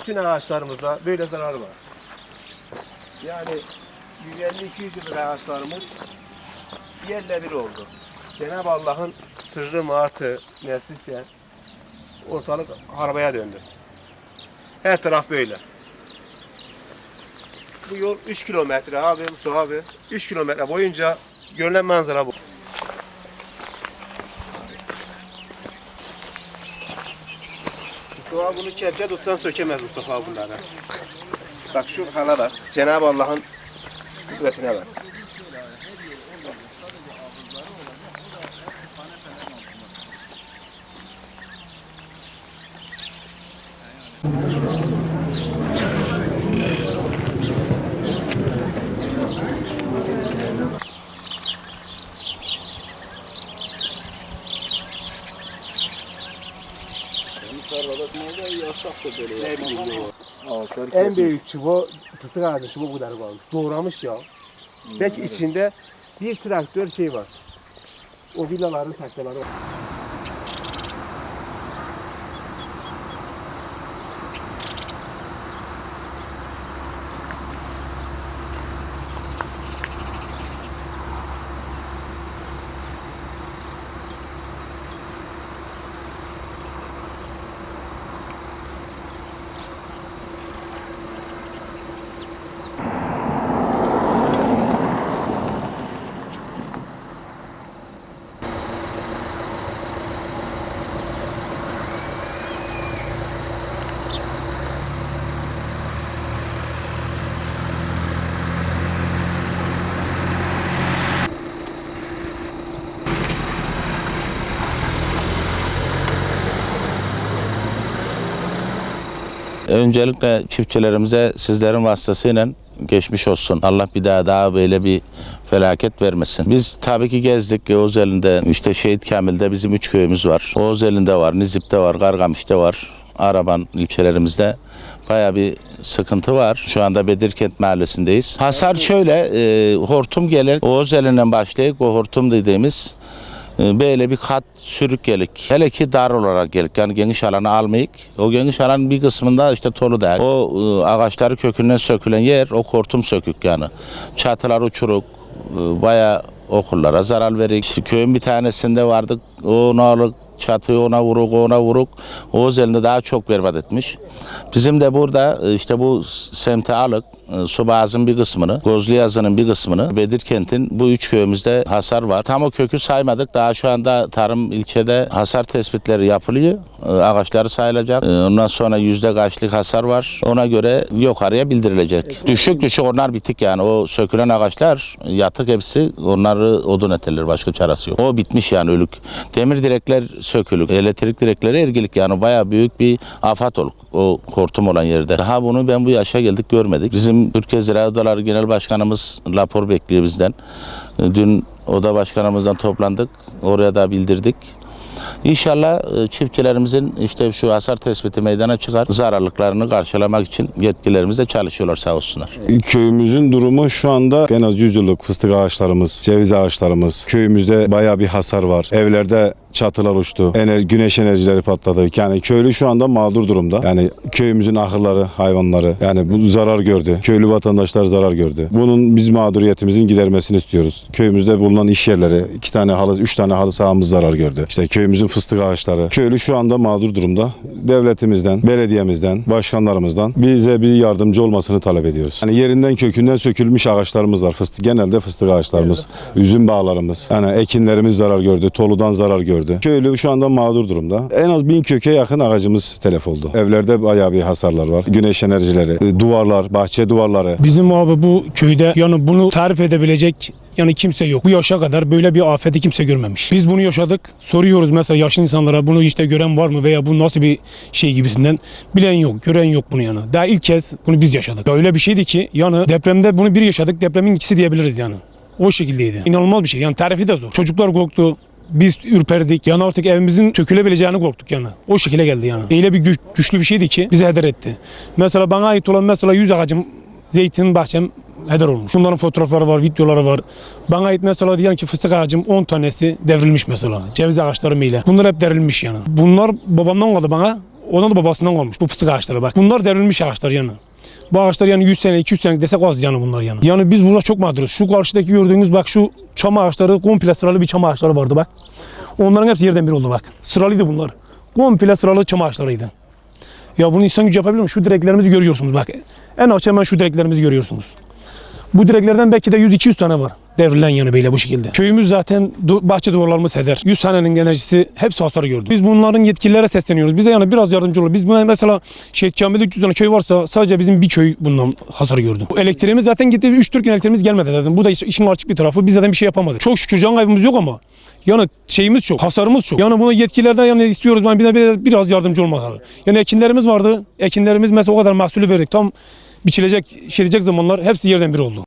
Bütün ağaçlarımızda böyle zarar var. Yani 150-200 yıllık ağaçlarımız yerle bir oldu. Cenab-ı Allah'ın sırrı martı nesliyken ortalık harabaya döndü. Her taraf böyle. Bu yol 3 kilometre abi Mustafa abi. 3 kilometre boyunca görülen manzara bu. Mustafa bunu kepçe tutsan sökemez Mustafa bunları. Bak şu hala bak. Cenab-ı Allah'ın kudretine bak. En büyük çubuğu, fıstık ağacı çubuğu bu kadar kalmış. Doğramış ya. Belki içinde bir traktör şey var. O villaların taklaları var. Öncelikle çiftçilerimize sizlerin vasıtasıyla geçmiş olsun. Allah bir daha böyle bir felaket vermesin. Biz tabii ki gezdik. Oğuzeli'nde işte Şehit Kamil'de bizim 3 köyümüz var. Oğuzeli'nde var, Nizip'te var, Gargamış'ta var. Araban ilçelerimizde bayağı bir sıkıntı var. Şu anda Bedirkent mahallesindeyiz. Hasar şöyle, hortum gelir. Oğuzeli'nden başlayıp o hortum dediğimiz böyle bir kat sürük gelik. Hele ki dar olarak gelik. Yani geniş alanı almayık. O geniş alanın bir kısmında işte tolu da. O ağaçları kökünden sökülen yer o hortum sökük yani. Çatılar uçuruk. Bayağı okullara zarar verik. İşte köyün bir tanesinde vardık. Ona çatıyı ona vuruk. Oğuzeli'nde daha çok berbat etmiş. Bizim de burada işte bu semte alık Subaz'ın bir kısmını, Gozluyazı'nın bir kısmını, Bedirkent'in bu 3 köyümüzde hasar var. Tam o kökü saymadık. Daha şu anda tarım ilçede hasar tespitleri yapılıyor. Ağaçları sayılacak. Ondan sonra yüzde kaçlık hasar var. Ona göre yukarıya bildirilecek. Düşük onlar bitik yani. O sökülen ağaçlar yatık hepsi. Onları odun eterler. Başka çaresi yok. O bitmiş yani ölük. Demir direkler sökülük. Elektrik direkleri ergilik yani. Bayağı büyük bir afat oluk. O hortum olan yerde. Daha bunu ben bu yaşa geldik görmedik. Bizim Türkiye Ziraat Odaları Genel Başkanımız rapor bekliyor bizden. Dün oda başkanımızdan toplandık. Oraya da bildirdik. İnşallah çiftçilerimizin işte şu hasar tespiti meydana çıkar. Zararlıklarını karşılamak için yetkililerimiz de çalışıyorlar sağ olsunlar. Köyümüzün durumu şu anda en az 100 yıllık fıstık ağaçlarımız, ceviz ağaçlarımız. Köyümüzde bayağı bir hasar var. Evlerde çatılar uçtu. Güneş enerjileri patladı. Yani köylü şu anda mağdur durumda. Yani köyümüzün ahırları, hayvanları yani bu zarar gördü. Köylü vatandaşlar zarar gördü. Bunun biz mağduriyetimizin gidermesini istiyoruz. Köyümüzde bulunan iş yerleri, 2 tane halı, 3 tane halı sahamız zarar gördü. İşte köyümüzün fıstık ağaçları. Köylü şu anda mağdur durumda. Devletimizden, belediyemizden, başkanlarımızdan bize bir yardımcı olmasını talep ediyoruz. Yani yerinden kökünden sökülmüş ağaçlarımız var. Genelde fıstık ağaçlarımız, üzüm bağlarımız. Yani ekinlerimiz zarar gördü, toludan zarar gördü. Köylü şu anda mağdur durumda. En az 1000 köke yakın ağacımız telef oldu. Evlerde bayağı bir hasarlar var. Güneş enerjileri, duvarlar, bahçe duvarları. Bizim abi bu köyde yani bunu tarif edebilecek yani kimse yok. Bu yaşa kadar böyle bir afeti kimse görmemiş. Biz bunu yaşadık. Soruyoruz mesela yaşlı insanlara bunu işte gören var mı veya bu nasıl bir şey gibisinden. Bilen yok, gören yok bunu yani. Daha ilk kez bunu biz yaşadık. Öyle bir şeydi ki yani depremde bunu bir yaşadık. Depremin ikisi diyebiliriz yani. O şekildeydi. İnanılmaz bir şey. Yani tarifi de zor. Çocuklar korktu. Biz ürperdik. Yani artık evimizin sökülebileceğini korktuk yani. O şekilde geldi yani. Öyle bir güçlü bir şeydi ki bizi heder etti. Mesela bana ait olan mesela 100 ağacım, zeytin bahçem heder olmuş. Bunların fotoğrafları var, videoları var. Bana ait mesela diyelim ki fıstık ağacım 10 tanesi devrilmiş mesela. Ceviz ağaçlarım ile. Bunlar hep devrilmiş yani. Bunlar babamdan kaldı bana. Ondan da babasından kalmış bu fıstık ağaçları bak. Bunlar devrilmiş ağaçlar yani. Bu ağaçlar yani 100 sene 200 sene desek az yani bunlar yani. Yani biz burada çok mağduruz. Şu karşıdaki gördüğünüz bak şu çam ağaçları komple sıralı bir çam ağaçları vardı bak. Onların hepsi yerden bir oldu bak. Sıralıydı bunlar. Komple sıralı çam ağaçlarıydı. Ya bunu insan gücü yapabilir mi? Şu direklerimizi görüyorsunuz bak. En aç hemen şu direklerimizi görüyorsunuz. Bu direklerden belki de 100-200 tane var. Devrilen yani böyle bu şekilde. Köyümüz zaten bahçe duvarlarımız heder. 100 senenin enerjisi hepsi hasarı gördü. Biz bunların yetkililere sesleniyoruz. Bize yani biraz yardımcı olur. Biz mesela Şehit Kamil'de 300 tane köy varsa sadece bizim bir köy bundan hasarı gördü. Bu elektriğimiz zaten gitti. 3-4 gün elektriğimiz gelmedi zaten. Bu da işin açık bir tarafı. Biz zaten bir şey yapamadık. Çok şükür can kaybımız yok ama yani şeyimiz çok, hasarımız çok. Yani bunu yetkililerden yani istiyoruz. Yani biraz yardımcı olmaları. Yani ekinlerimiz vardı. Ekinlerimiz mesela o kadar mahsulü verdik. Tam biçilecek, şey diyecek zamanlar hepsi yerden bir oldu.